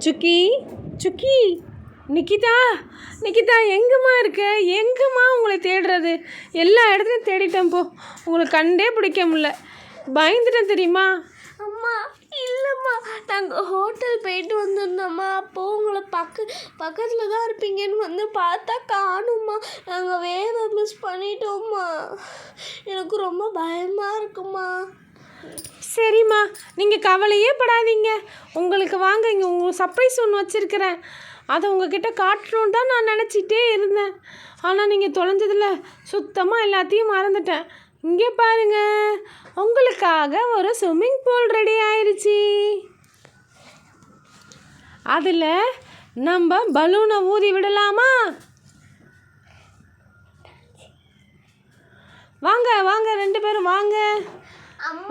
சுக்கி சுக்கி நிக்கிதா நிக்கிதா எங்கேம்மா இருக்க? எங்கேம்மா உங்களை தேடுறது? எல்லா இடத்துலையும் தேடிட்டேன் போ. உங்களை கண்டே பிடிக்க முடியல. பயந்துட்டேன் தெரியுமா? அம்மா இல்லைம்மா, நாங்கள் ஹோட்டல் போயிட்டு வந்திருந்தோம்மா. அப்போது உங்களை பக்கத்தில் தான் இருப்பீங்கன்னு வந்து பார்த்தா காணும்மா. நாங்கள் வேறு மிஸ் பண்ணிட்டோம்மா. எனக்கு ரொம்ப பயமாக இருக்குமா. சரிம்மா, நீங்கள் கவலையே படாதீங்க. உங்களுக்கு வாங்க, இங்கே உங்களுக்கு சர்ப்ரைஸ் ஒன்று வச்சுருக்கிறேன். அதை உங்ககிட்ட காட்டணுன்னு தான் நான் நினச்சிட்டே இருந்தேன். ஆனால் நீங்கள் தொலைஞ்சதில் சுத்தமாக எல்லாத்தையும் மறந்துட்டேன். இங்கே பாருங்க, உங்களுக்காக ஒரு ஸ்விம்மிங் பூல் ரெடி ஆயிடுச்சு. அதில் நம்ம பலூனை ஊதி விடலாமா? வாங்க வாங்க, 2 பேரும் வாங்க,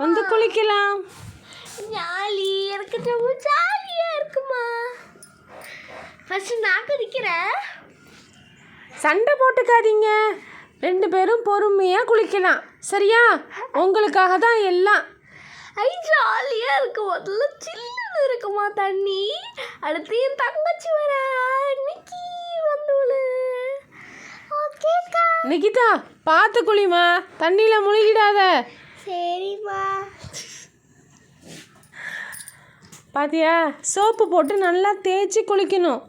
வந்து குளிக்கலாம். ஜாலி, எனக்கு ரொம்ப ஜாலியாக இருக்குமா. ஃபஸ்ட்டு நான் குதிக்கிறேன். சண்டை போட்டுக்காதீங்க, 2 பேரும் பொறுமையாக குளிக்கலாம். சரியா? உங்களுக்காக தான் எல்லாம். ஜாலியாக இருக்கு. முதல்ல சில்லுன்னு இருக்குமா தண்ணி. அடுத்து என் தங்கச்சி வர இன்னைக்கு வந்து. ஓகேக்கா. நிகிதா, பார்த்து குளிமா, தண்ணியில் முழுகிடாத. சரிம்மா. பாத்தியா, சோப்பு போட்டு நல்லா தேய்ச்சி குளிக்கணும்.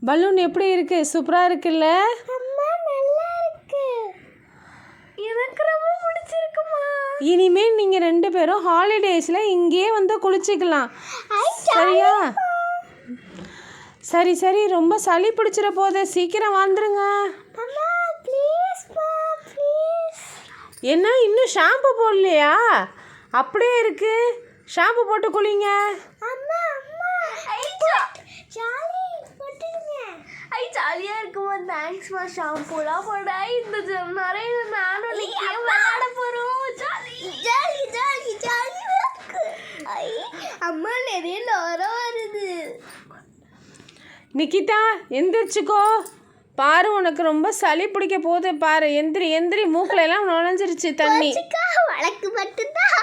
பலூன் எப்படி இருக்கு? சூப்பராக இருக்குல்ல? அம்மா நல்லா இருக்கு. எனக்கு ரொம்ப பிடிச்சிருக்குமா. இனிமேல் நீங்கள் 2 பேரும் ஹாலிடேஸில் இங்கேயே வந்து குளிச்சிக்கலாம். சரியா? சரி சரி, ரொம்ப சளி பிடிச்சிட போதே, சீக்கிரம் வந்துருங்க. என்ன இன்னும் ஷாம்பு போடலையா? அப்படியே இருக்கு, ஷாம்பு போட்டு குளிங்க. ஜாலியாக இருக்குமா. தேங்க்ஸ்மா. ஷாம்பூலாம் போட இந்த நிறைய நானும் விளையாட போகிறோம். ஜாலி ஜாலி ஜாலி ஜாலியாக இருக்கு. அம்மா நிறைய நேரம் வருது. நிக்கிதா, எந்திரிச்சுக்கோ. பாரு, உனக்கு ரொம்ப சளி பிடிக்க போகுது பாரு. எந்திரி எந்திரி, மூக்கில் எல்லாம் நுழைஞ்சிருச்சு தண்ணி. வழக்கு மட்டும்தான்.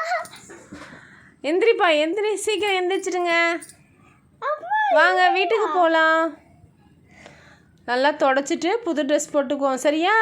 எந்திரிப்பா எந்திரி, சீக்கிரம் எந்திரிச்சிடுங்க. வாங்க வீட்டுக்கு போகலாம். நல்லா தொடச்சிட்டு புது ட்ரெஸ் போட்டுக்குவோம். சரியா?